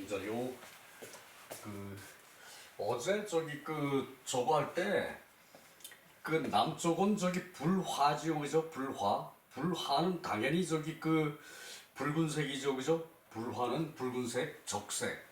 이제 어제 저거 할 때 남쪽은 불화지요, 그죠? 불화는 당연히 붉은색이죠, 그죠? 불화는 붉은색, 적색.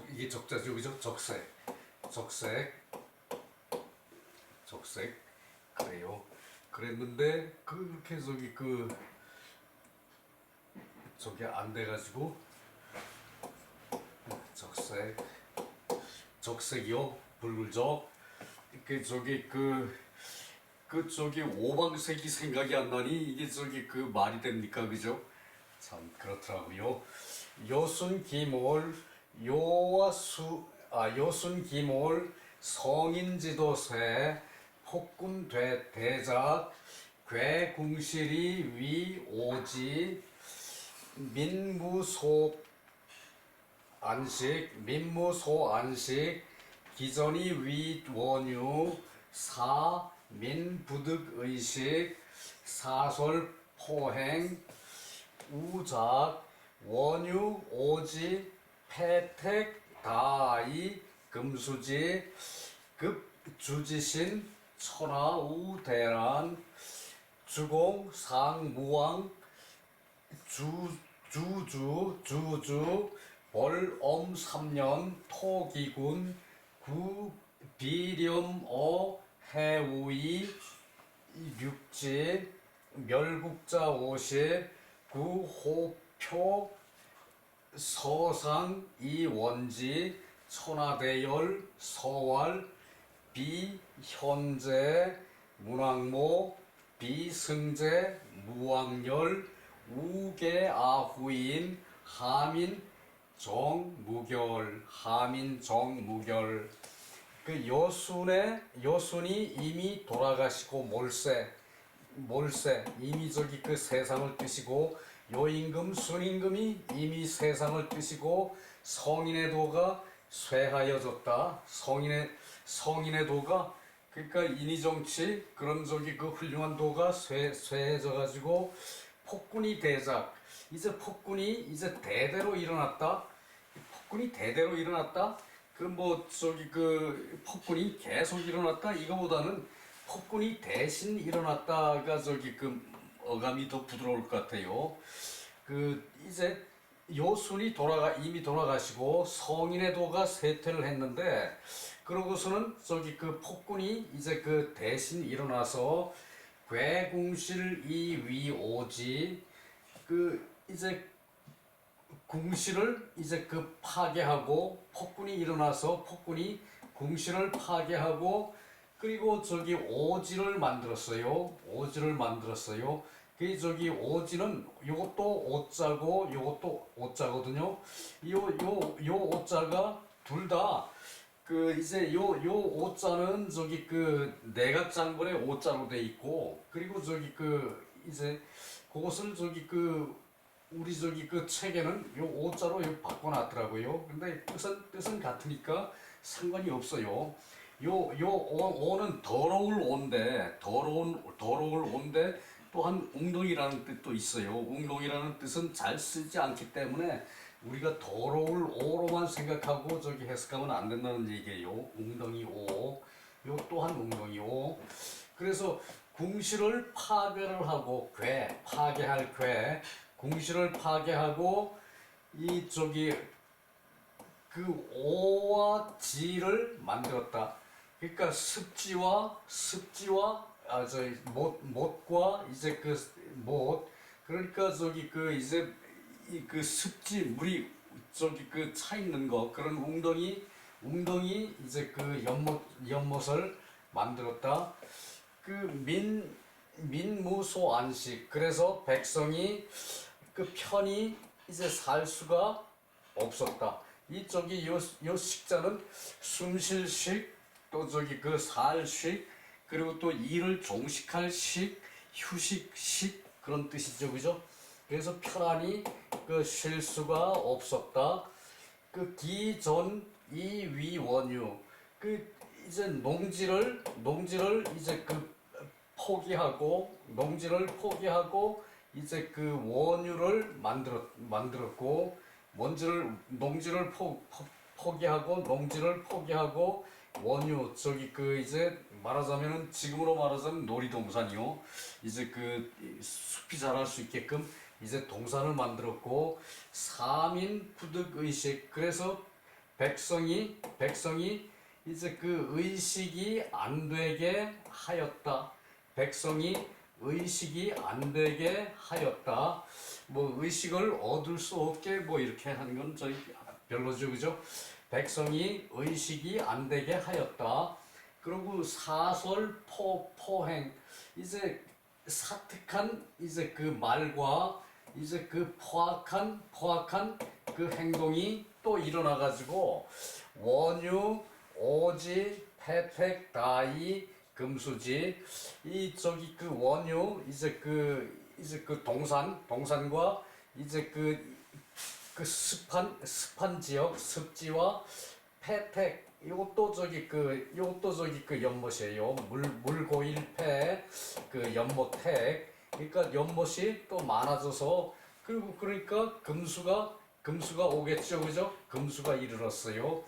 이게 적자죠, 그죠? 적색. 그래요. 그랬는데 그렇게 저게 안 돼가지고 적색이요, 붉은적. 오방색이 생각이 안 나니 이게 말이 됩니까, 그죠? 참 그렇더라고요. 요순기몰 성인지도세 폭군대 대작 괴궁실이 위오지 민무소안식 기전이 위원유 사민부득의식 사설포행 우작 원유 오지 패택 다이 금수지 급주지신 천하우대란 주공 상무왕 주주 벌엄 3년 토기군 구비렴어 해우이 육지 멸국자 50 구호표 서상 이원지 천하대열 서왈 비현재 문왕모 비승제 무왕열 우계아후인 하민정무결. 그 여순이 이미 돌아가시고 몰세 이미 그 세상을 뜨시고 요임금 순임금이 이미 세상을 뜨시고 성인의 도가 쇠하여졌다. 성인의 도가 그러니까 인의정치 그런 그 훌륭한 도가 쇠해져 가지고 폭군이 대작. 이제 폭군이 이제 대대로 일어났다. 폭군이 계속 일어났다. 이거보다는 폭군이 대신 일어났다가 어감이 더 부드러울 것 같아요. 이제 요순이 이미 돌아가시고 성인의 도가 쇠퇴를 했는데, 그러고서는 폭군이 이제 대신 일어나서 괴궁실 이위오지 이제 궁실을 이제 파괴하고, 폭군이 일어나서 폭군이 궁실을 파괴하고, 그리고 오지를 만들었어요. 오지는 요것도 오자고 요것도 오자거든요. 요 오자가 둘 다 이제 요 오자는 내각장군의 오자로 돼 있고, 그리고 이제 그것을 우리 책에는 요 오자로 바꿔놨더라고요. 근데 뜻은 같으니까 상관이 없어요. 오는 더러울 온데, 또한 웅덩이라는 뜻도 있어요. 웅덩이라는 뜻은 잘 쓰지 않기 때문에 우리가 더러울 오로만 생각하고 해석하면 안 된다는 얘기예요. 웅덩이 오. 요 또한 웅덩이 오. 그래서 궁실을 파괴를 하고, 파괴할 궁실을 파괴하고, 오와 지를 만들었다. 그러니까 못과 이제 못. 그러니까 이제 습지 물이 차 있는 거, 그런 웅덩이 이제 연못을 만들었다. 민무소안식. 그래서 백성이 편히 이제 살 수가 없었다. 요 식자는 숨쉴식, 또 살식, 그리고 또 일을 종식할 식, 휴식식, 그런 뜻이죠, 그죠? 그래서 편안히 그 쉴 수가 없었다. 그 기존 이위 원유 그 이제 농지를 이제 그 농지를 포기하고 이제 그 원유를 만들었고 농지를 포기하고 농지를 포기하고 원유 저기 그 이제 말하자면은 지금으로 말하자면 놀이동산이요. 이제 그 숲이 자랄 수 있게끔 이제 동산을 만들었고 3인 부득 의식 그래서 백성이 이제 그 의식이 안 되게 하였다. 백성이 의식이 안 되게 하였다. 뭐 의식을 얻을 수 없게 뭐 이렇게 하는 건 저희 별로죠, 그죠? 백성이 의식이 안 되게 하였다. 그리고 포행 이제 사특한 이제 그 말과 이제 그 포악한 그 행동이 또 일어나 가지고 원유 오지 패택 다이 금수지 이 저기 그 원유 이제 그 동산과 이제 그 습한 지역 습지와 패택 요것도 저기 그 연못이에요. 물 고일 패그 연못택 그러니까 연못이 또 많아져서 그리고 그러니까 금수가 오겠죠, 그죠? 금수가 이르렀어요.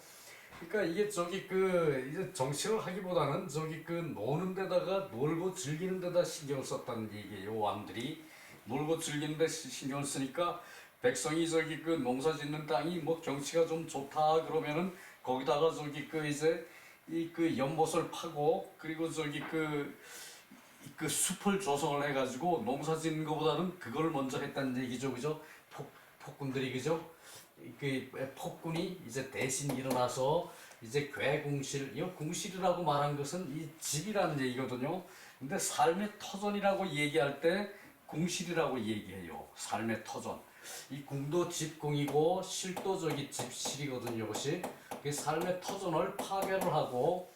그러니까 이게 저기 그 이제 정치를 하기보다는 저기 그 노는 데다가 놀고 즐기는 데다 신경을 썼다는 얘기예요. 왕들이 놀고 즐기는 데 신경을 쓰니까 백성이 저기 그 농사 짓는 땅이 뭐 경치가 좀 좋다 그러면은 거기다가 저기 그 이제 이 그 연못을 파고 그리고 저기 그 숲을 조성을 해가지고 농사 짓는 것보다는 그걸 먼저 했다는 얘기죠, 그죠? 폭군들이 그죠? 그 폭군이 이제 대신 일어나서 이제 괴궁실, 이 궁실이라고 말한 것은 이 집이라는 얘기거든요. 근데 삶의 터전이라고 얘기할 때 궁실이라고 얘기해요. 삶의 터전. 이 궁도 집궁이고 실도 저기 집실이거든요. 이것이 그 삶의 터전을 파괴를 하고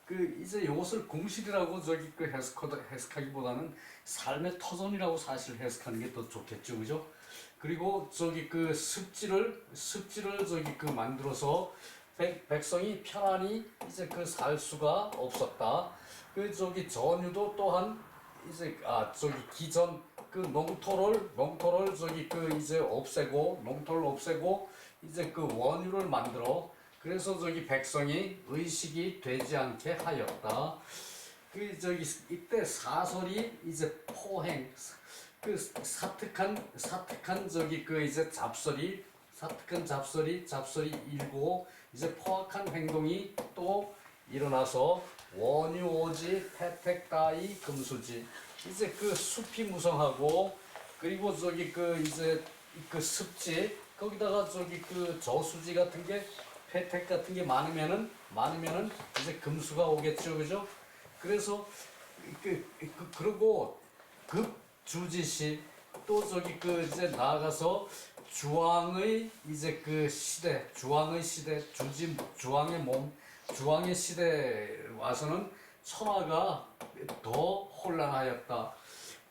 그 이제 이것을 궁실이라고 저기 그 해석하기보다는 삶의 터전이라고 사실 해석하는 게 더 좋겠죠, 그죠? 그리고 저기 그 습지를 저기 그 만들어서 백성이 편안히 이제 그 살 수가 없었다. 그 저기 전유도 또한 이제 저기 기존 그 농토를 저기 그 이제 농토를 없애고 이제 그 원유를 만들어 그래서 저기 백성이 의식이 되지 않게 하였다. 그 저기 이때 사설이 이제 포행 그 사특한 저기 그 이제 사특한 잡설이 일고 이제 포악한 행동이 또 일어나서 원유오지 패택 따위 금수지 이제 그 숲이 무성하고 그리고 저기 그 이제 그 습지 거기다가 저기 그 저수지 같은 게 패택 같은 게 많으면은 이제 금수가 오겠죠, 그죠? 그래서 그리고 급주지시 또 저기 그 이제 나아가서 주왕의 이제 그 시대 주왕의 시대에 와서는 천하가 더 혼란하였다.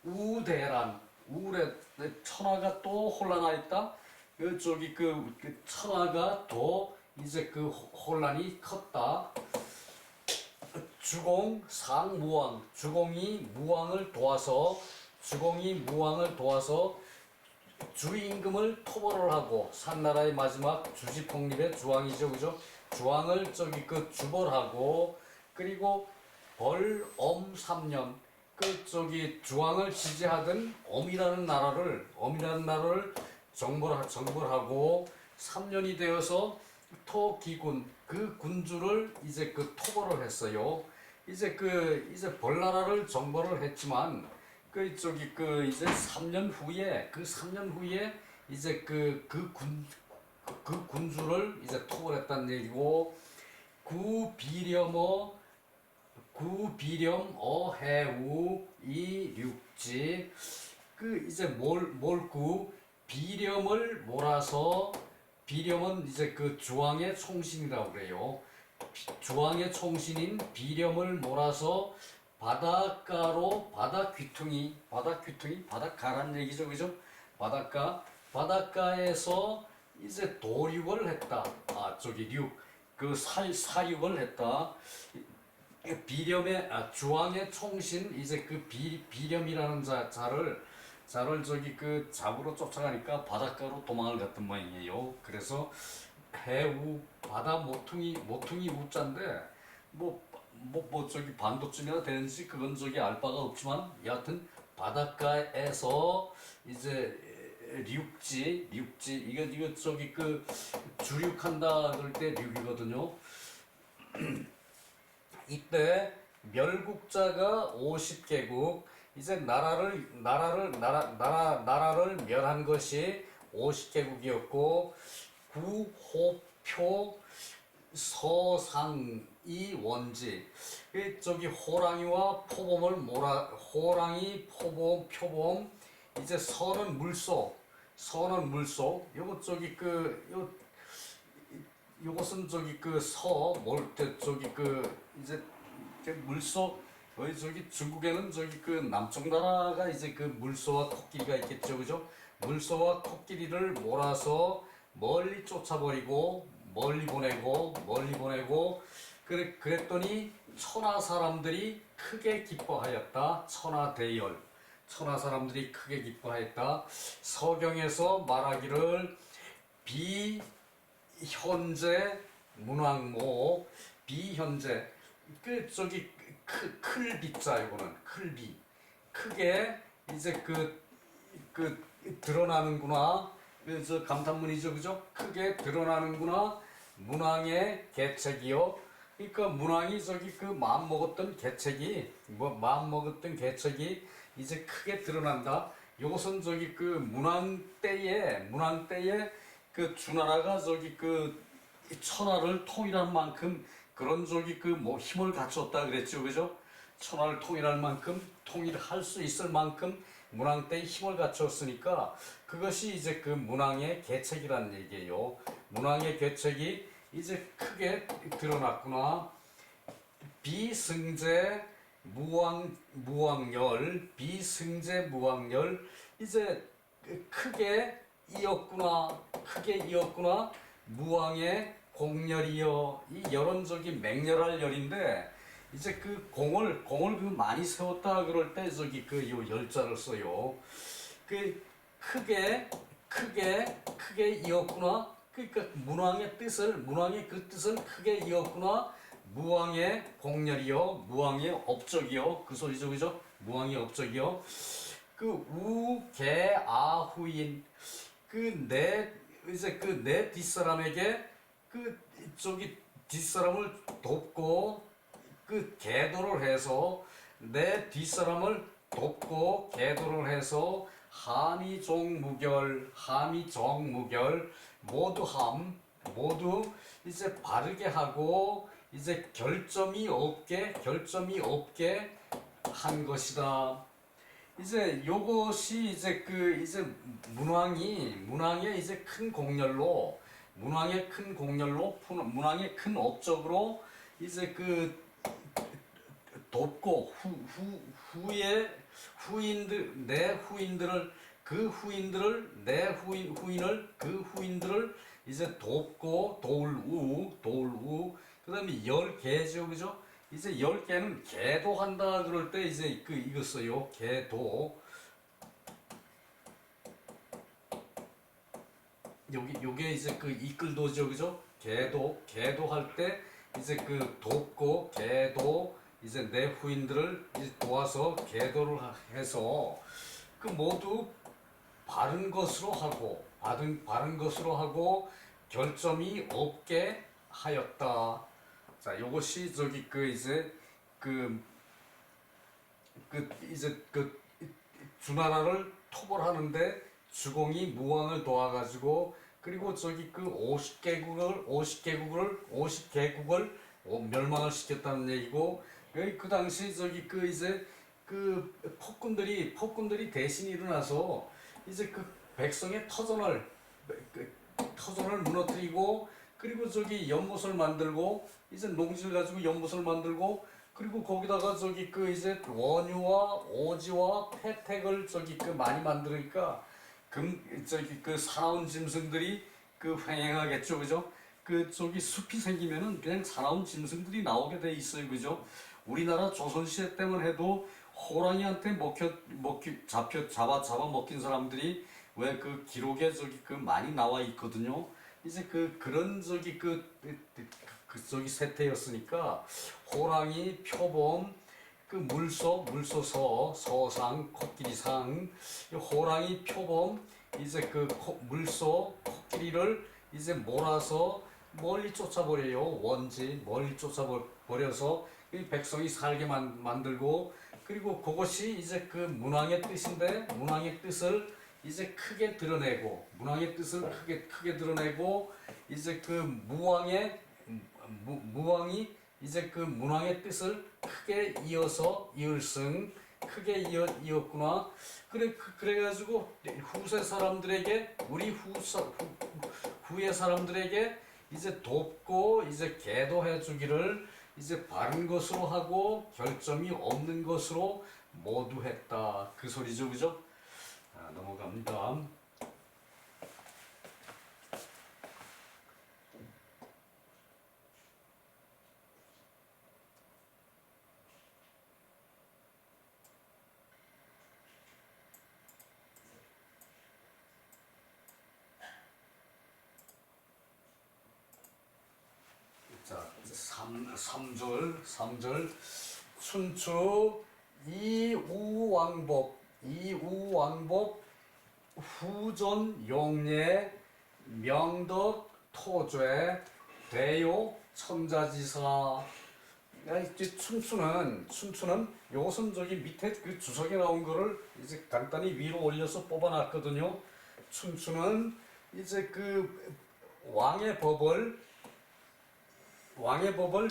우대란 우레 천하가 또 혼란하였다. 그 저기 그 천하가 더 이제 그 혼란이 컸다. 주공 상무왕 주공이 무왕을 도와서 주임금을 토벌을 하고 산나라의 마지막 주지폭립의 주왕이죠, 그죠? 주왕을 저기 그 주벌하고 그리고 벌엄 3년 그 저기 주왕을 지지하던 엄이라는 나라를 정벌하고 3년이 되어서 토기군 그 군주를 이제 그 토벌을 했어요. 이제 벌나라를 정벌을 했지만 그 저기 그 이제 3년 후에 이제 그 군주를 이제 토벌했다는 얘기고 구비렴 어해우 이륙지 그 이제 몰구 비렴을 몰아서 비렴은 이제 그 주왕의 총신이라고 그래요. 주왕의 총신인 비렴을 몰아서 바닷가로 바닷가란 얘기죠, 그죠? 바닷가에서 이제 도륙을 했다. 저기 사륙을 했다. 비렴의 주왕의 총신 이제 그 비렴이라는 자를 저기 잡으러 쫓아가니까 바닷가로 도망을 갔던 모양이에요. 그래서 해우 바다 모퉁이 우자인데 저기 반도쯤이나 되는지 그건 저기 알 바가 없지만 여하튼 바닷가에서 이제 륙지 이거 저기 주륙한다 그럴 때 륙이거든요. 이때 멸국자가 50개국 이제 나라를 멸한 것이 50개국이었고 구호표 서상이 원지 저기 호랑이와 호랑이 표범 이제 서는 물속 요거 저기 요것은 저기 이제 물소 저기 중국에는 저기 남쪽 나라가 이제 물소와 코끼리가 있겠죠, 그죠? 물소와 코끼리를 몰아서 멀리 쫓아버리고 멀리 보내고 그랬더니 천하 사람들이 크게 기뻐하였다. 천하 사람들이 크게 기뻐하였다. 서경에서 말하기를 비현재 문왕모 비현재 저기 클비자 이거는 클비 크게 이제 드러나는구나. 그래서 감탄문이죠, 그죠? 크게 드러나는구나. 문왕의 계책이요. 그러니까 문왕이 저기 마음 먹었던 계책이 이제 크게 드러난다. 요것은 저기 문왕 때에 주나라가 저기 천하를 통일할 만큼 그런 저기 힘을 갖췄다 그랬죠, 그죠? 천하를 통일할 만큼 통일할 수 있을 만큼 문왕 때 힘을 갖췄으니까 그것이 이제 문왕의 계책이라는 얘기예요. 문왕의 계책이 이제 크게 드러났구나. 비승제 무왕열 이제 크게 이었구나. 무왕의 공열이여 이 열은 저기 맹렬할 열인데 이제 공을 많이 세웠다 그럴 때 저기 요 열자를 써요. 크게 이었구나. 그러니까 문왕의 뜻을 크게 이었구나. 무왕의 공열이요, 무왕의 업적이요, 그 소리죠, 그죠? 무왕의 업적이요. 우계아후인 내 뒷사람에게 저기 뒷사람을 돕고 계도를 해서 내 뒷사람을 돕고 계도를 해서 함의정무결 모두 이제 바르게 하고 이제 결점이 없게 한 것이다. 이제 요것이 이제 문왕의 이제 큰 공열로 문왕의 큰 업적으로 이제 돕고 후인들을 이제 돕고 도울 그다음에 10개죠, 그죠? 이제 10개는 계도한다 그럴 때 이제 이거 써요. 계도. 요게 이제 이끌도죠, 그죠? 계도할 때 이제 돕고 계도 이제 내 후인들을 이제 도와서 계도를 해서 모두 바른 것으로 하고 결점이 없게 하였다. 자, 요것이 저기 주나라를 토벌하는데 주공이 무왕을 도와가지고 그리고 저기 50개국을 멸망을 시켰다는 얘기고 그 당시 저기 폭군들이 대신 일어나서 이제 백성의 터전을 무너뜨리고 그리고 저기 연못을 만들고 이제 농지를 가지고 연못을 만들고 그리고 거기다가 저기 이제 원유와 오지와 패택을 저기 많이 만드니까 저기 그 사나운 짐승들이 그 횡행하겠죠, 그죠? 그 저기 숲이 생기면은 그냥 사나운 짐승들이 나오게 돼 있어요, 그죠? 우리나라 조선시대 때만 해도 호랑이한테 잡아 먹힌 사람들이 왜 그 기록에 저기 그 많이 나와 있거든요. 이제 그런 저기 저기 세태였으니까 호랑이, 표범, 그 물소서, 서상, 코끼리상, 이 호랑이, 표범, 이제 물소, 코끼리를 이제 몰아서 멀리 쫓아버려요. 원지 멀리 쫓아버려서 이 백성이 살게 만들고, 그리고 그것이 이제 그 문왕의 뜻인데, 문왕의 뜻을 이제 크게 드러내고, 문왕의 뜻을 크게 드러내고, 이제 그 무왕이 이제 그 문왕의 뜻을 크게 이어서 이을승, 크게 이었구나. 그래가지고 후세 사람들에게, 우리 후의 사람들에게 이제 돕고 이제 계도해 주기를 이제 바른 것으로 하고 결점이 없는 것으로 모두 했다, 그 소리죠, 그죠? 넘어갑니다. 자, 3절 춘추 이우왕복 후존 용례 명덕 토죄 대요 천자지사. 이제 춘추는 요것은 저기 밑에 그 주석에 나온 거를 이제 간단히 위로 올려서 뽑아놨거든요. 춘추는 이제 그 왕의 법을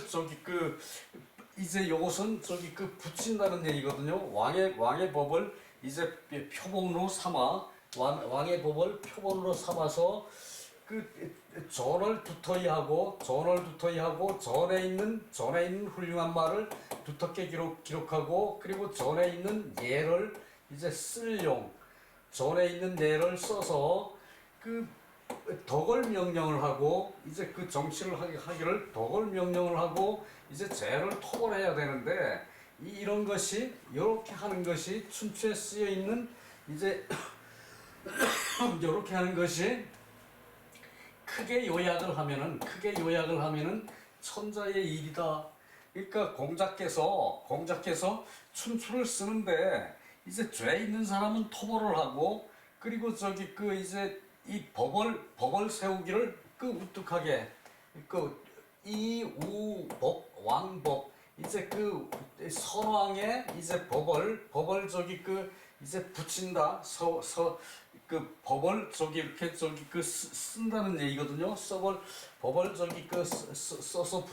저기 이제 요것은 저기 붙인다는 얘기거든요. 왕의 법을 이제 표본으로 삼아, 왕의 법을 표본으로 삼아서 전을 두터이 하고 전에 있는 훌륭한 말을 두텁게 기록하고, 그리고 전에 있는 예를 이제 전에 있는 예를 써서 덕을 명령을 하고, 이제 그 정치를 하기를 덕을 명령을 하고 이제 죄를 토벌해야 되는데, 이런 것이, 이렇게 하는 것이 춘추에 쓰여 있는 이제 이렇게 하는 것이 크게 요약을 하면은 천자의 일이다. 그러니까 공자께서 춘추를 쓰는데 이제 죄 있는 사람은 토벌을 하고, 그리고 저기 이제 이 법을 세우기를 우뚝하게 이우법 왕법, 이제 선왕의 이제 법을 저기 이제 붙인다. 법을 저기 이렇게 저기 쓴다는 얘기거든요. 법을 저기 써서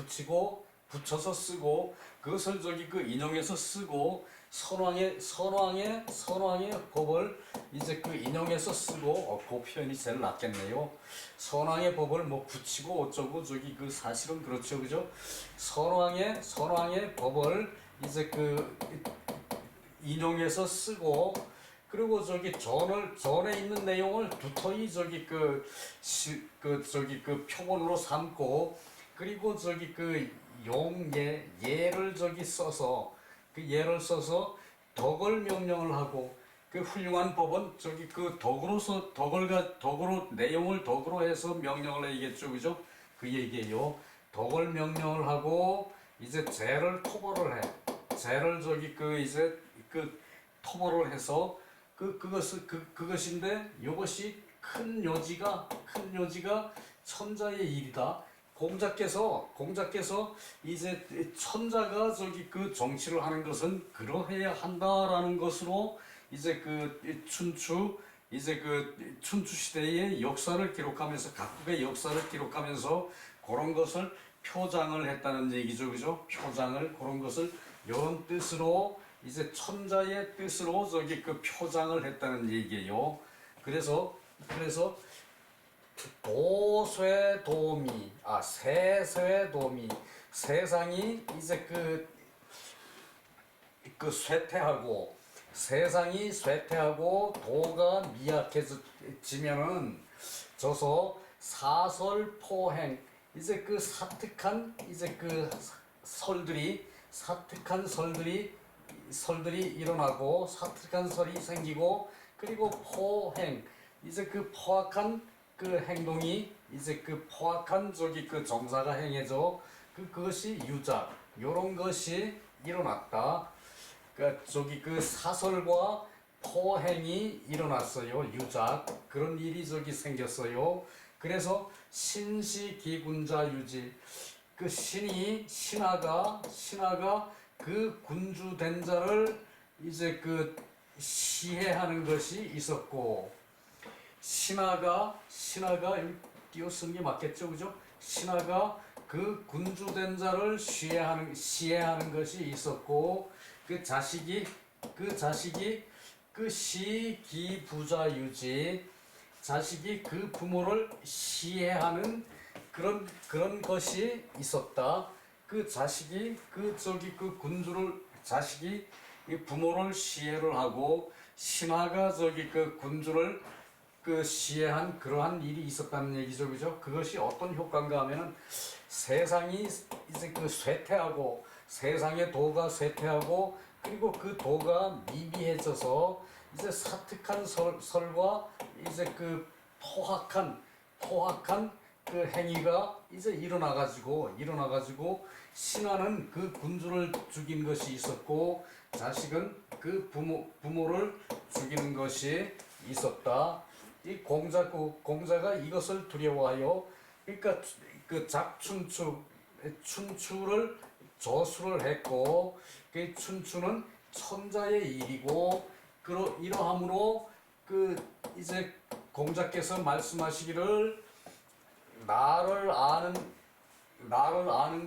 붙여서 쓰고, 그것을 저기 인용해서 쓰고, 선왕의 법을 이제 인용해서 쓰고, 그 표현이 제일 낫겠네요. 선왕의 법을 뭐 붙이고 어쩌고 저기 사실은 그렇죠, 그죠? 선왕의 법을 이제 인용해서 쓰고, 그리고 저기 전에 있는 내용을 두터이 저기 저기 표본으로 삼고, 그리고 저기 예를 저기 써서 예를 써서 덕을 명령을 하고, 훌륭한 법은 저기 덕으로 내용을 덕으로 해서 명령을 해야겠죠, 그죠? 그 얘기예요. 덕을 명령을 하고 이제 죄를 토벌을 해. 죄를 저기 이제 토벌을 해서 그것인데, 이것이 큰 요지가 천자의 일이다. 공자께서 이제 천자가 저기 정치를 하는 것은 그러해야 한다라는 것으로 이제 춘추 시대의 역사를 기록하면서, 각국의 역사를 기록하면서 그런 것을 표장을 했다는 얘기죠, 그죠? 그런 것을 이런 뜻으로, 이제 천자의 뜻으로 저기 표장을 했다는 얘기예요. 그래서 도쇠도미, 세쇠도미, 세상이 이제 쇠퇴하고, 세상이 쇠퇴하고 도가 미약해지면은 져서 사설포행 이제 그 사특한 이제 그 설들이 사특한 설들이 일어나고 사특한 설이 생기고 그리고 포행 이제 그 포악한 그 행동이 이제 그 포악한 저기 그 정사가 행해져 그것이 유작 요런 것이 일어났다. 그러니까 저기 그 사설과 포행이 일어났어요. 유작 그런 일이 저기 생겼어요. 그래서 신시기군자 유지 그 신하가 그 군주된 자를 이제 그 시해하는 것이 있었고 신하가 여기 띄어 쓴 게 맞겠죠, 그죠? 신하가 그 군주된 자를 시해하는 것이 있었고 그 자식이 그 시기부자유지 자식이 그 부모를 시해하는 그런 것이 있었다. 그 자식이 그 저기 그 군주를 자식이 이 부모를 시해를 하고 신하가 저기 그 군주를 그 시해한 그러한 일이 있었다는 얘기죠, 그죠? 그것이 어떤 효과인가 하면은 세상이 이제 그 쇠퇴하고 세상의 도가 쇠퇴하고 그리고 그 도가 미비해져서 이제 사특한 설과 이제 그 포악한 그 행위가 이제 일어나가지고 신하는 그 군주를 죽인 것이 있었고 자식은 그 부모를 죽이는 것이 있었다. 이 공자가 이것을 두려워하여 그러니까 그 춘추를 저수를 했고 그 춘추는 천자의 일이고 이러함으로 그 이제 공자께서 말씀하시기를 나를 아는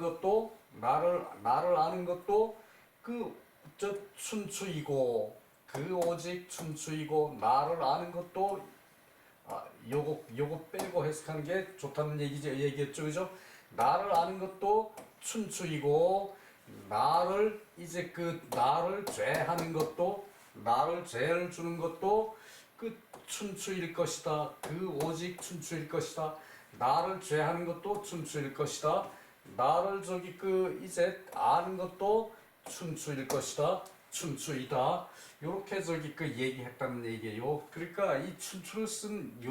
것도 그 저 춘추이고 그 오직 춘추이고 나를 아는 것도 요거 빼고 해석하는 게 좋다는 얘기였죠, 그죠? 나를 아는 것도 춘추이고 나를 이제 그 나를 죄하는 것도 나를 죄를 주는 것도 그 춘추일 것이다. 그 오직 춘추일 것이다. 나를 죄하는 것도 춘추일 것이다. 나를 저기 그 이제 아는 것도 춘추일 것이다. 춘추이다. 요렇게 저기 그 얘기했다는 얘기예요. 그러니까 이 춘추를 쓴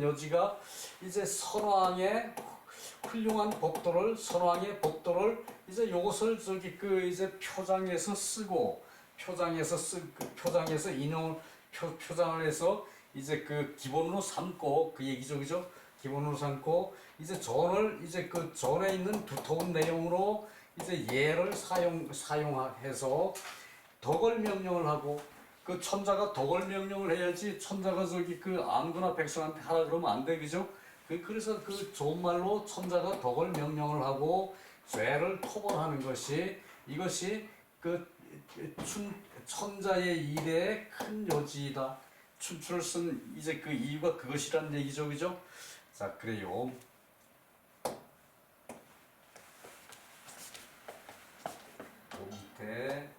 여지가 이제 선왕의 훌륭한 선왕의 법도를 이제 요것을 저기 그 이제 표장해서 표장을 해서 이제 그 기본으로 삼고 그 얘기죠, 그죠? 기본으로 삼고 이제 전을 이제 그 전에 있는 두터운 내용으로 이제 예를 사용해서 덕을 명령을 하고 그 천자가 덕을 명령을 해야지 천자가 저기 그 아무나 백성한테 하라 그러면 안 돼, 그죠? 그래서 그 좋은 말로 천자가 덕을 명령을 하고 죄를 토벌하는 이것이 그 천자의 일의 큰 요지이다. 춘추를 쓴 이제 그 이유가 그것이란 얘기죠, 그죠? 자, 그래요. 밑에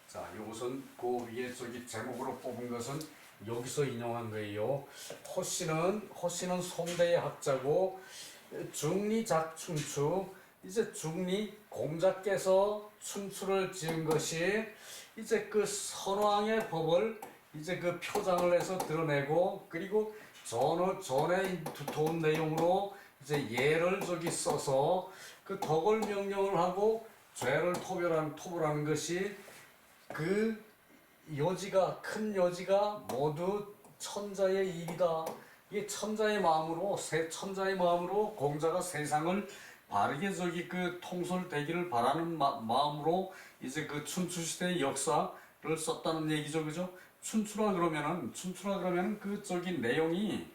자, 요것은 그 위에 저기 제목으로 뽑은 것은 여기서 인용한 거예요. 호씨는 송대의 학자고 중리작춘추 이제 중리 공자께서 춘추를 지은 것이 이제 그 선왕의 법을 이제 그 표장을 해서 드러내고 그리고 전에 두터운 내용으로 이제 예를 저기 써서 그 덕을 명령을 하고 죄를 토벌하는 것이 그 큰 여지가 모두 천자의 일이다. 이게 천자의 마음으로 공자가 세상을 바르게 저기 그 통솔되기를 바라는 마음으로 이제 그 춘추 시대의 역사를 썼다는 얘기죠, 그죠? 춘추라 그러면은 그 저기 내용이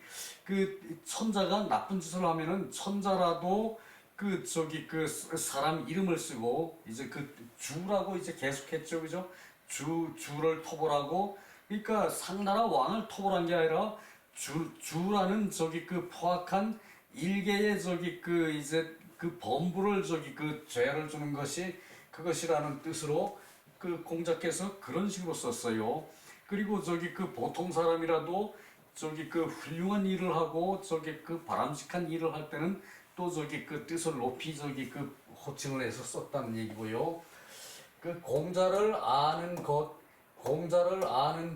그 천자가 나쁜 짓을 하면은 천자라도 그 저기 그 사람 이름을 쓰고 이제 그 주라고 이제 계속했죠, 그죠? 주를 토벌하고 그러니까 상나라 왕을 토벌한 게 아니라 주라는 저기 그 포악한 일개의 저기 그 이제 그 범부를 저기 그 죄를 주는 것이 그것이라는 뜻으로 그 공자께서 그런 식으로 썼어요. 그리고 저기 그 보통 사람이라도 저기 그 훌륭한 일을 하고 저기 그 바람직한 일을 할 때는 또 저기 그 뜻을 높이 저기 그 호칭을 해서 썼다는 얘기고요. 그 공자를 아는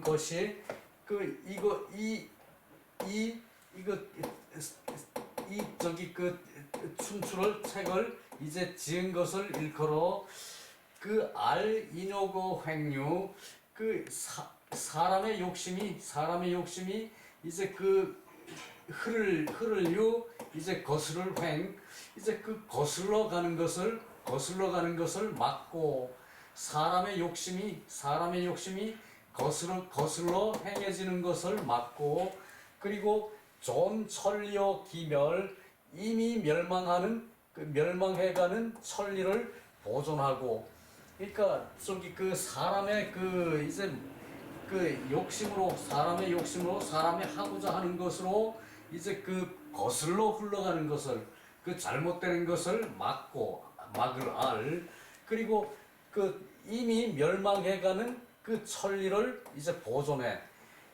것이 그 이거 이 저기 그 춘추를 책을 이제 지은 것을 일컬어 그 인효고 횡유 그 사람의 욕심이 이제 그 흐를유 이제 거스를 횡 이제 그 거슬러 가는 것을 막고 사람의 욕심이 거슬러 행해지는 것을 막고 그리고 존 천리어 기멸 이미 멸망해가는 천리를 보존하고 그러니까 저기 그 사람의 그 이제 그 사람의 욕심으로 사람이 하고자 하는 것으로 이제 그 거슬러 흘러가는 것을 그 잘못되는 것을 막을 그리고 그 이미 멸망해가는 그 천리를 이제 보존해.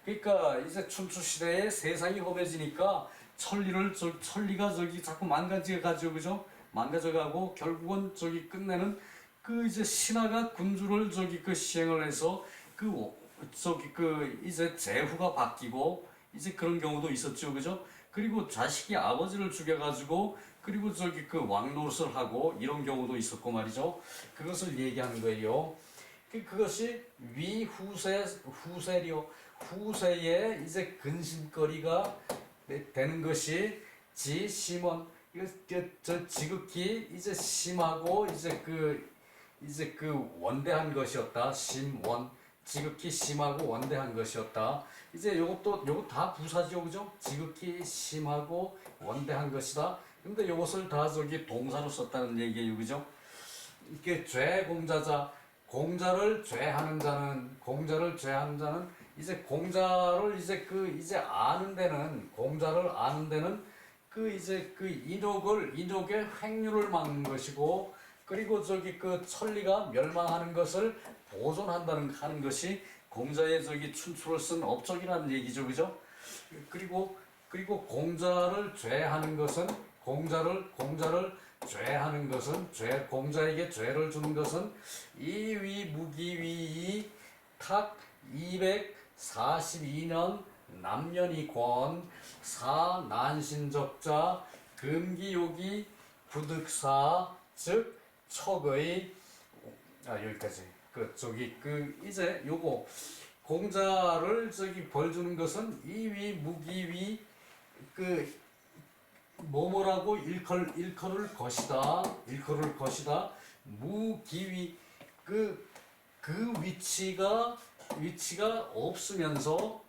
그러니까 이제 춘추 시대에 세상이 험해지니까 천리가 저기 자꾸 망가져가지고 그죠? 망가져가고 결국은 저기 끝내는 그 이제 신하가 군주를 저기 그 시행을 해서 저기 그 이제 제후가 바뀌고 이제 그런 경우도 있었죠, 그죠? 그리고 자식이 아버지를 죽여가지고 그리고 저기 그 왕노릇을 하고 이런 경우도 있었고 말이죠. 그것을 얘기하는 거예요. 그것이 후세의 이제 근심거리가 되는 것이 지심원 이거 저 지극히 이제 심하고 이제 그 원대한 것이었다. 심원 지극히 심하고 원대한 것이었다. 이제 요것 다 부사죠, 그죠? 지극히 심하고 원대한 것이다. 근데 이것을 다 저기 동사로 썼다는 얘기예요, 그죠? 이게 죄공자자, 공자를 죄하는 자는 이제 공자를 이제 아는 데는 공자를 아는 데는 그 이제 그 인욕의 횡류를 막는 것이고 그리고 저기 그 천리가 멸망하는 것을 하는 것이 공자의 저기 춘추를 쓴 업적이라는 얘기죠, 그죠? 그리고 공자를 죄하는 것은 공자에게 죄를 주는 것은 이위 무기위이 탁 242년 남년이권 사난신적자 금기요기 부득사 즉 척의 여기까지 이제 요거 공자를 저기 벌 주는 것은 이위 무기위 뭐뭐라고 일컬을 것이다. 무기위 그 위치가 없으면서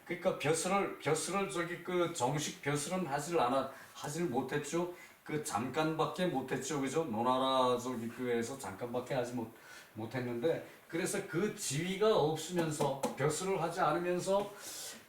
그러니까 벼슬을 저기 그 정식 벼슬은 하질 못했죠. 그 잠깐밖에 못했죠, 그죠? 노나라 저기 그에서 잠깐밖에 하지 못했는데 그래서 그 지위가 없으면서 벼슬을 하지 않으면서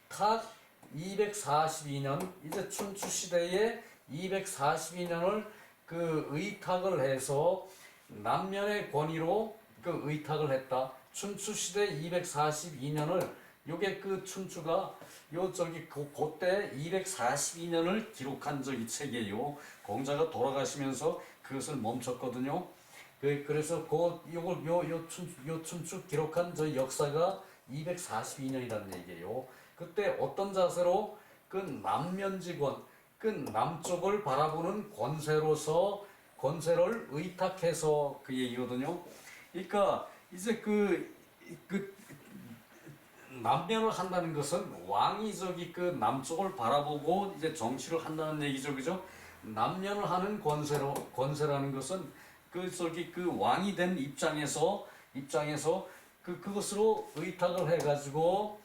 탁 242년 이제 춘추 시대에 242년을 그 의탁을 해서 남면의 권위로 그 의탁을 했다. 춘추 시대 242년을 요게 그 춘추가 요 저기 그때 242년을 기록한 저기 책이에요. 공자가 돌아가시면서 그것을 멈췄거든요. 그래서 요 춘추 기록한 저 역사가 242년이라는 얘기예요. 그때 어떤 자세로 그 남면직원 그 남쪽을 바라보는 권세를 의탁해서 그 얘기거든요. 그러니까 이제 그 남면을 한다는 것은 왕이 저기 그 남쪽을 바라보고 이제 정치를 한다는 얘기죠, 그죠? 남면을 하는 권세라는 것은 그 저기 그 왕이 된 입장에서 그것으로 의탁을 해가지고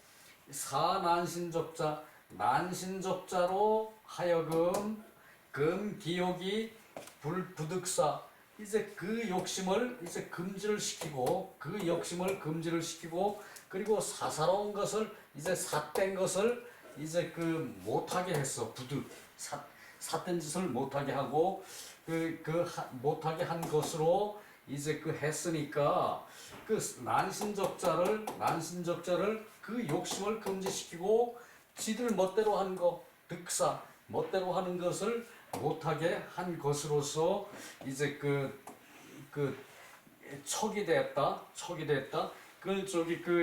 난신적자로 하여금 금기욕이 부득사 이제 그 욕심을 이제 금지를 시키고 그리고 사사로운 것을 이제 삿된 것을 이제 그 못하게 했어. 부득 삿된 짓을 못하게 하고 못하게 한 것으로 이제 그 했으니까 그 난신적자를 그 욕심을 금지시키고 지들 멋대로 한 거 득사 멋대로 하는 것을 못하게 한 것으로서 이제 그 척이 됐다. 그걸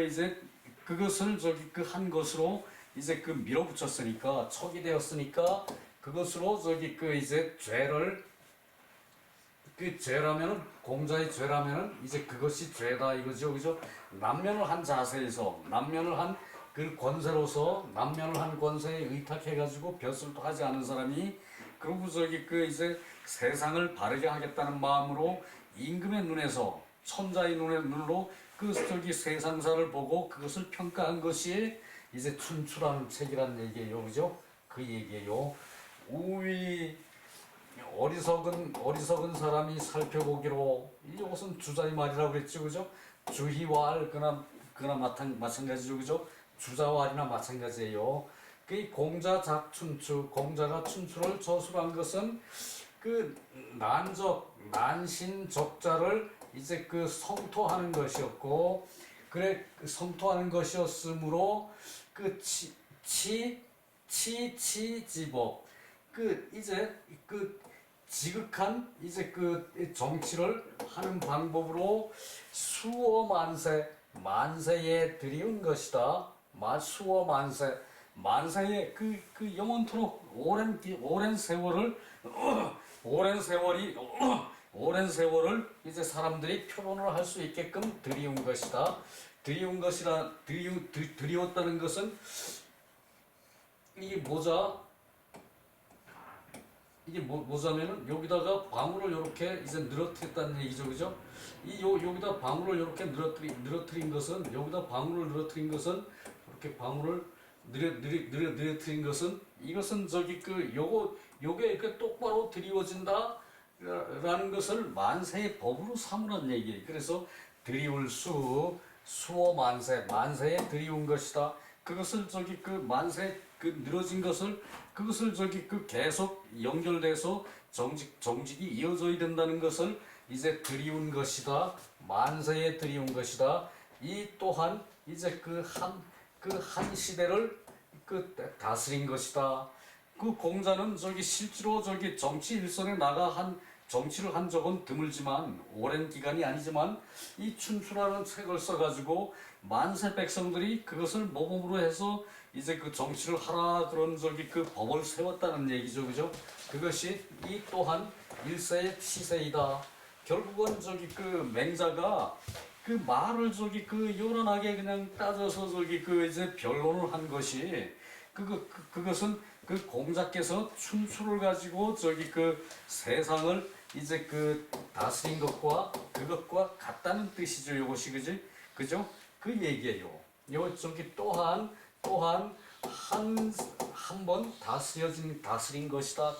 이제 그것을 그 한 것으로 이제 그 밀어붙였으니까 척이 되었으니까 그것으로 그 이제 죄를 그 죄라면은 공자의 죄라면은 이제 그것이 죄다 이거죠, 그죠? 남면을 한 자세에서 남면을 한 그 권세로서 남면을 한 권세에 의탁해가지고 벼슬도 하지 않은 사람이 그리고 그 이제 세상을 바르게 하겠다는 마음으로 임금의 눈에서 천자의 눈으로 그 세상사를 보고 그것을 평가한 것이 이제 춘추라는 책이란 얘기예요, 그죠? 그 얘기예요. 우위 어리석은 사람이 살펴보기로 이것은 주자의 말이라고 그랬죠, 그죠? 주희와알 그나 마찬가지죠, 그죠? 주자와알이나 마찬가지예요. 그 공자 작춘추 공자가 춘추를 저술한 것은 그 난신적자를 이제 그 성토하는 것이었고 그래 성토하는 것이었으므로 그 치지법 그 이제 그 지극한 이제 그 정치를 하는 방법으로 만세에 들이운 것이다. 수어 만세에 그 영원토록 오랜 세월을 이제 사람들이 표본을 할 수 있게끔 들이운 것이다. 들이웠다는 것은 이게 뭐자면은 여기다가 방울을 이렇게 이제 늘어뜨렸다는 얘기죠, 그죠? 여기다 방울을 이렇게 늘어뜨린 것은 이렇게 방울을 늘어뜨린 것은 이것은 요게 이렇게 똑바로 드리워진다 라는 것을 만세의 법으로 삼으라는 얘기예요. 그래서 드리울 수어 만세에 드리운 것이다. 그것을 그 만세 그 늘어진 것을 그것을 그 계속 연결돼서 정직이 이어져야 된다는 것을 이제 드리운 것이다. 만세에 드리운 것이다. 이 또한 이제 그 한 시대를 다스린 것이다. 그 공자는 실제로 정치 일선에 정치를 한 적은 드물지만 오랜 기간이 아니지만 이 춘추라는 책을 써가지고 만세 백성들이 그것을 모범으로 해서 이제 그 정치를 하라 그런 그 법을 세웠다는 얘기죠, 그죠? 그것이 이 또한 일세의 치세이다. 결국은 그 맹자가 그 말을 요란하게 그냥 따져서 그 이제 변론을 한 것이 그것은 그 공자께서 춘추를 가지고 그 세상을 이제 그 다스린 그것과 같다는 뜻이죠. 이것이 그죠? 그 얘기예요. 요 또한 한 번 다스린 것이다.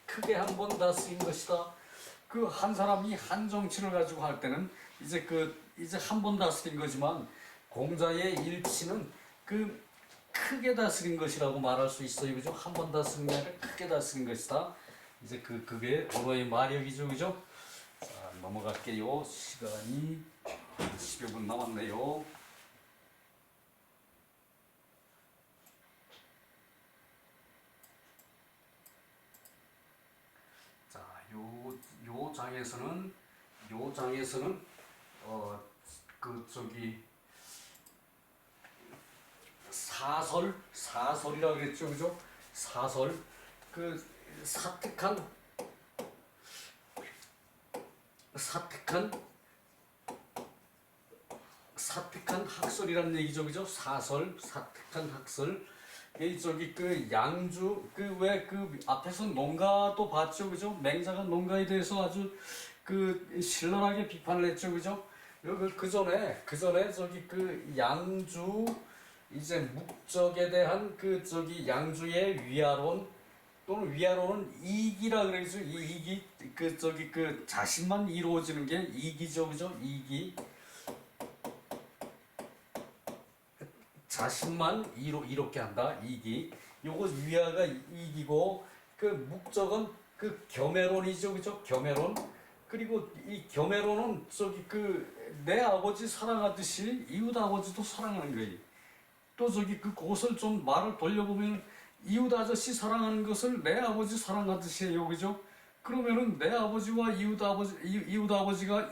크게 한 번 다스린 것이다. 그 한 사람이 한 정치를 가지고 할 때는 이제 한 번 다스린 거지만 공자의 일치는 그 크게 다스린 것이라고 말할 수 있어요, 그죠? 한 번 다스린 게 아니라 크게 다스린 것이다. 이제 그게 언어의 마력이죠, 그죠? 자, 넘어갈게요. 시간이 10여 분 남았네요. 자, 요 장에서는 사설이라고 그랬죠, 그죠? 사설 그 사특한 학설이라는 얘기죠, 그죠? 사특한 학설. 그 양주 왜 앞에서 농가도 봤죠, 그죠? 맹자가 농가에 대해서 아주 그 신랄하게 비판을 했죠, 그죠? 그 전에 그 양주 이제 목적에 대한 양주의 위화론 또는 위화론은 이기라 그러죠. 이기 그 자신만 이루어지는 게 이기죠, 그죠? 이기 자신만 이롭게 한다. 이기. 요거 위아가 이기고 그 목적은 그 겸해론이죠, 그죠? 겸해론. 그리고 이 겸해론은 저기 그 내 아버지 사랑하듯이 이웃 아버지도 사랑하는 거예요. 또 저기 그것을 좀 말을 돌려보면 이웃 아저씨 사랑하는 것을 내 아버지 사랑하듯이 해요, 그죠? 그러면은 내 아버지와 이웃 아버지가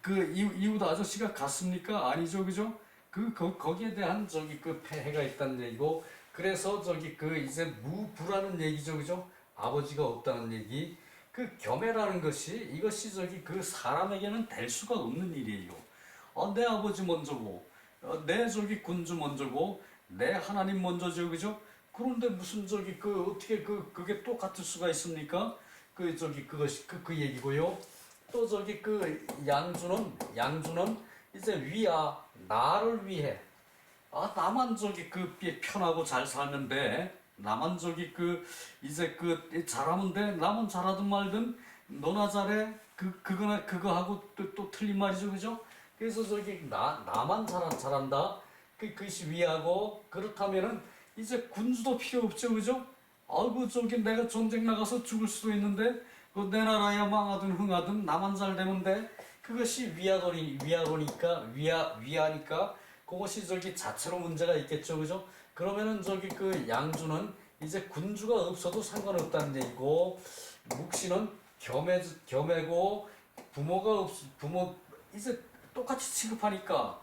이웃 아저씨가 같습니까? 아니죠, 그죠? 거기에 대한 저기 그 폐해가 있다는 얘기고, 그래서 저기 그 이제 무부라는 얘기죠, 그죠? 아버지가 없다는 얘기. 그 겸해라는 것이 이것이 저기 그 사람에게는 될 수가 없는 일이에요. 내 아버지 먼저고, 내 저기 군주 먼저고, 내 하나님 먼저죠, 그죠? 그런데 무슨 저기 그 어떻게 그게 똑같을 수가 있습니까? 그 저기 그것이 그 얘기고요. 또 저기 그 양주는 이제 나를 위해 나만 저기 그 편하고 잘 살면 돼. 나만 저기 그 이제 그 잘하면 돼. 나만 잘하든 말든 너나 잘해. 그거 하고 또 틀린 말이죠, 그죠? 그래서 저기 나만 잘한다. 그것이 위하고, 그렇다면은 이제 군주도 필요 없죠, 그죠? 아이고 저기 내가 전쟁 나가서 죽을 수도 있는데 내 나라야 망하든 흥하든 나만 잘 되면 돼. 그것이 위하니까 그것이 저기 자체로 문제가 있겠죠, 그죠? 그러면은 저기 그 양주는 이제 군주가 없어도 상관없다는 얘기고, 묵시는 겸해고 부모 이제 똑같이 취급하니까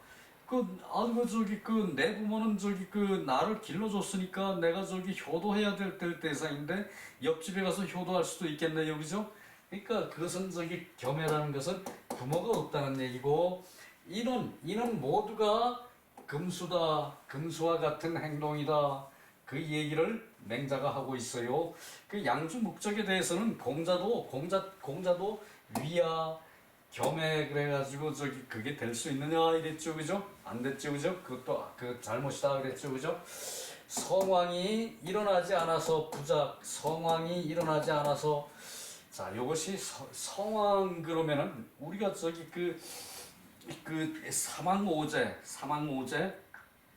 아이고 저기 내 부모는 저기 나를 길러줬으니까 내가 저기 효도해야 될 대상인데 옆집에 가서 효도할 수도 있겠네요, 그죠? 그러니까 그것은 저기 겸해라는 것은 부모가 없다는 얘기고, 이는 모두가 금수와 같은 행동이다. 그 얘기를 맹자가 하고 있어요. 그 양주 목적에 대해서는 공자도 위야 겸해 그래가지고 저기 그게 될 수 있느냐 이랬죠, 그죠? 안 됐죠, 그죠? 그것도 그 잘못이다 그랬죠, 그죠? 성왕이 일어나지 않아서 성왕이 일어나지 않아서, 자, 요것이 성왕 그러면은 우리가 저기 사망오제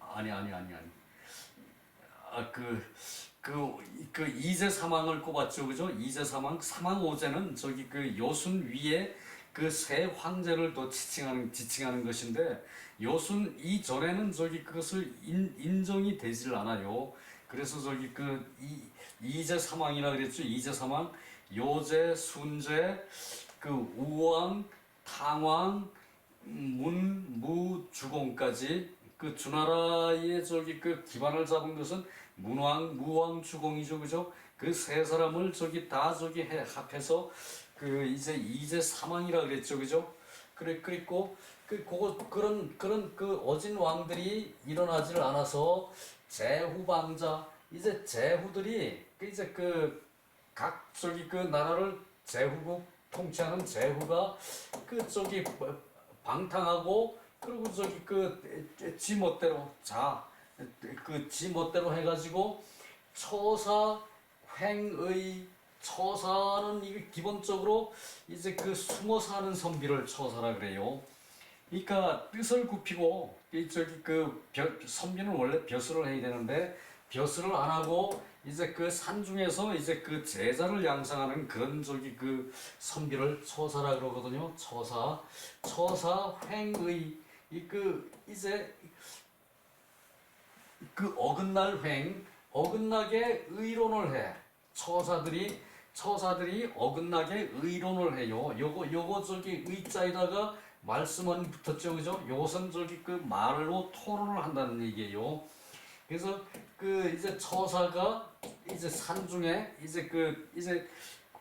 아니 이제 사망을 꼽았죠, 그죠? 이제 사망오제는 저기 그 요순 위에 그 세 황제를 또 지칭하는 것인데, 요순 이전에는 저기 그것을 인정이 되질 않아요. 그래서 저기 이제 사망이라 그랬죠. 이제 사망, 요제, 순제, 그 우왕, 탕왕, 주공까지 그 주나라의 저기 그 기반을 잡은 것은 무왕, 주공이죠, 그죠? 그 세 사람을 저기 다 저기 합해서 그 이제 사망이라 그랬죠, 그죠? 그리고 그런 그 어진 왕들이 일어나지를 않아서 제후방자, 이제 제후들이 이제 각 저기 나라를 제후국 통치하는 제후가 저기 방탕하고, 그리고 저기 지 멋대로 지 멋대로 해가지고 처사는 이게 기본적으로 이제 숨어 사는 선비를 처사라 그래요. 그러니까 뜻을 굽히고 선비는 원래 벼슬을 해야 되는데 벼슬을 안 하고 이제 산중에서 이제 제자를 양성하는 그런 저기 선비를 처사라 그러거든요. 처사 횡의 이제 어긋날 어긋나게 의론을 해. 처사들이 어긋나게 의론을 해요. 요거 저기 의자에다가 말씀은 붙었죠, 그죠? 요것은 저기 말로 토론을 한다는 얘기예요. 그래서 이제 처사가 이제 산중에 이제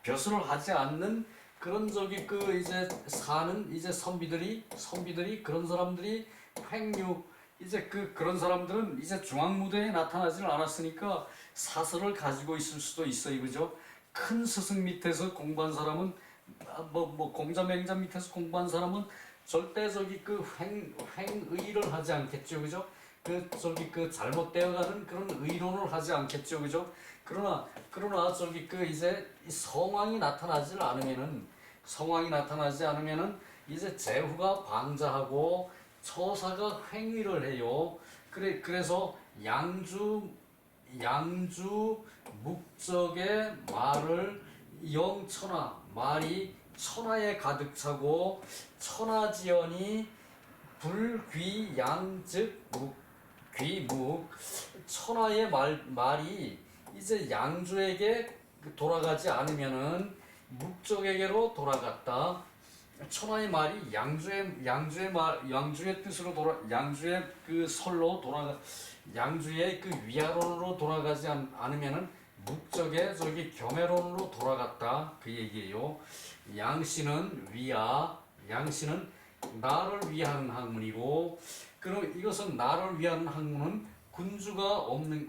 벼슬을 하지 않는 그런 저기 이제 사는 이제 선비들이 그런 사람들이 횡유, 이제 그런 사람들은 이제 중앙무대에 나타나질 않았으니까 사설을 가지고 있을 수도 있어요, 그죠? 큰 스승 밑에서 공부한 사람은 공자 맹자 밑에서 공부한 사람은 절대 저기 횡의를 하지 않겠죠, 그죠? 잘못되어가는 그런 의론을 하지 않겠죠, 그죠? 그러나 저기 이제 성왕이 나타나지 않으면은 이제 제후가 방자하고 처사가 횡위를 해요. 그래서 양주 목적의 말을 영천하, 말이 천하에 가득 차고 천하지연이 불귀양즉 귀묵, 천하의 말이 이제 양주에게 돌아가지 않으면은 목적에게로 돌아갔다. 천하의 말이 양주의 뜻으로 양주의 그 설로 돌아가, 양주의 그 위아론으로 돌아가지 않으면은 목적의 저기 겸해론으로 돌아갔다, 그 얘기예요. 양씨는 위야, 양씨는 나를 위한 학문이고, 그럼 이것은 나를 위한 학문은 군주가 없는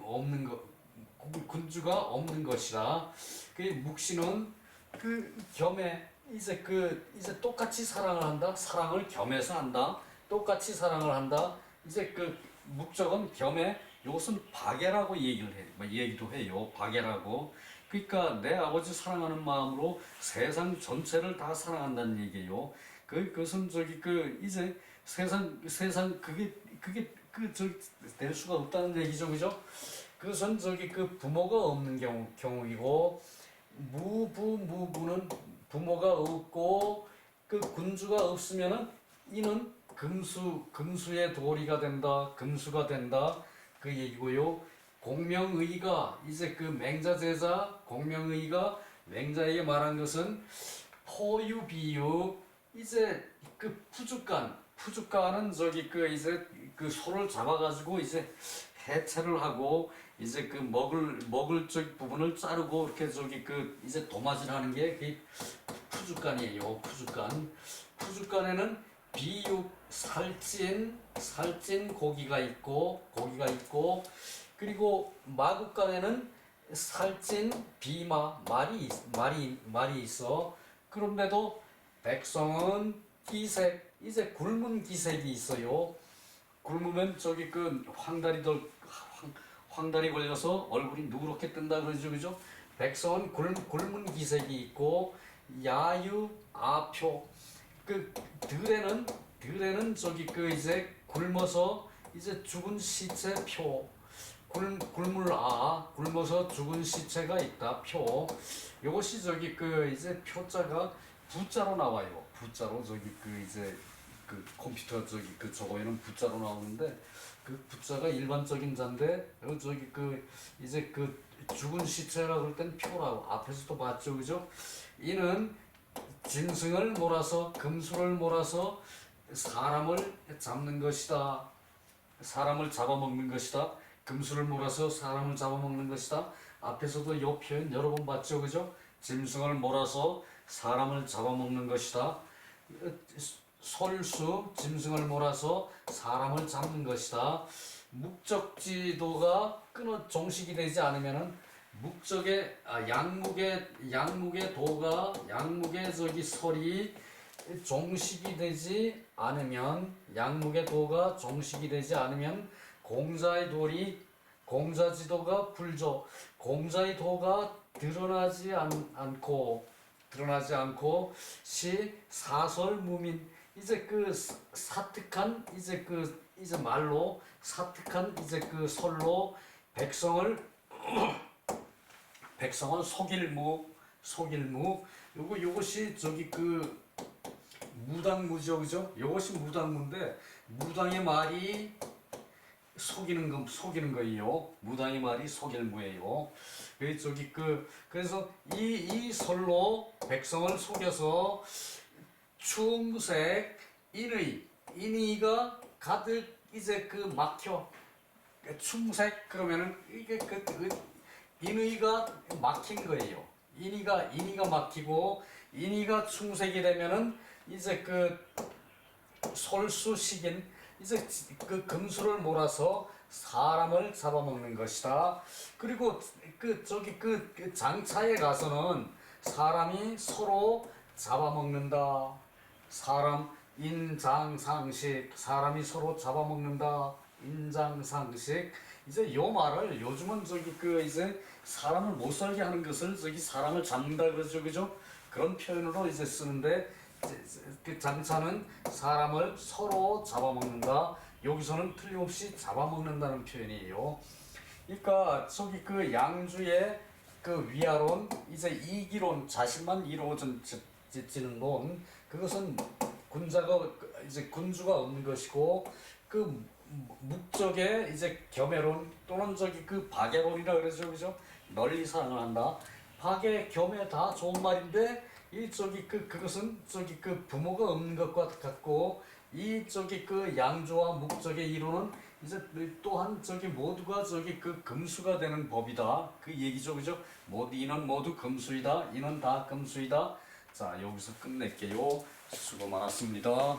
것이라. 그 묵시는 그 겸해, 이제 똑같이 사랑을 한다. 사랑을 겸해서 한다. 똑같이 사랑을 한다. 이제 그 목적은 겸해. 이것은 박애라고 얘기도 해요. 박애라고. 그러니까 내 아버지 사랑하는 마음으로 세상 전체를 다 사랑한다는 얘기예요. 그것은 이제 세상 그게 될 수가 없다는 얘기죠, 그죠? 그것은 부모가 없는 경우이고, 무부는 부모가 없고 그 군주가 없으면은 이는 금수의 도리가 된다, 금수가 된다, 그 얘기고요. 공명의가, 이제 맹자제자 공명의가 맹자에게 말한 것은 포유비유, 이제 푸주간은 이제 소를 잡아가지고 이제 해체를 하고, 이제 먹을 부분을 자르고 이렇게 이제 도마질하는 게 푸주간이에요. 푸주간에는 비육, 살찐 고기가 있고, 그리고 마국간에는 살찐 비마, 말이 있어. 그런데도 백성은 기색, 이제 굶은 기색이 있어요. 굶으면 황달이 걸려서 얼굴이 누렇게 뜬다 그러죠, 그죠? 백성은 굶은 기색이 있고, 야유, 아표, 들에는 이제 굶어서 이제 죽은 시체 표, 굶어서 죽은 시체가 있다, 표. 요것이 이제 표자가 부자로 나와요. 부자로 이제 컴퓨터 저거에는 부자로 나오는데, 부자가 일반적인 자인데, 이제 죽은 시체라 그럴 땐 표라고 앞에서도 봤죠, 그죠? 이는 짐승을 몰아서, 금수를 몰아서 사람을 잡는 것이다. 사람을 잡아먹는 것이다. 금수를 몰아서 사람을 잡아먹는 것이다. 앞에서도 이 표현 여러 번 봤죠, 그죠? 짐승을 몰아서 사람을 잡아먹는 것이다. 솔수, 짐승을 몰아서 사람을 잡는 것이다. 목적지도가 종식이 되지 않으면은 양목의 도가, 양목의 설이 종식이 되지 않으면, 양목의 도가 종식이 되지 않으면 공자의 공자지도가 불조, 공자의 도가 드러나지 않고 시 사설무민, 이제 사특한, 이제 말로 사특한, 이제 설로 백성을 속일무. 요것이 무당무죠, 그죠? 요것이 무당무인데, 무당의 말이 속이는 거예요. 무당의 말이 속일무예요. 그래서 이 설로 백성을 속여서 충색, 인의가 가득 이제 막혀. 충색 그러면은 이게 인의가 막힌 거예요. 인의가 막히고, 인의가 충색이 되면은 이제 솔수식인, 이제 금수를 몰아서 사람을 잡아먹는 것이다. 그리고 장차에 가서는 사람이 서로 잡아먹는다. 사람, 인장상식, 사람이 서로 잡아먹는다. 인장상식. 이제 요 말을 요즘은 이제 사람을 못 살게 하는 것을 사람을 잡는다 그러죠, 그죠? 그런 표현으로 이제 쓰는데, 그 장차는 사람을 서로 잡아먹는다. 여기서는 틀림없이 잡아먹는다는 표현이에요. 그러니까 저기 그 양주의 그 위아론 이제 이기론 자신만 이루어지는 론 그것은 군자가 이제 군주가 없는 것이고 그 목적의 이제 겸해론 또는 저기 그 박애론이라 그러죠, 그죠? 널리 사랑을 한다. 박애 겸해 다 좋은 말인데 이 저기 그것은 저기 그 부모가 없는 것과 같고 이 저기 그 양조와 목적의 이론은 이제 또한 저기 모두가 저기 그 금수가 되는 법이다 그 얘기죠, 그죠? 모두 이는 모두 금수이다. 이는 다 금수이다. 자, 여기서 끝낼게요. 수고 많았습니다.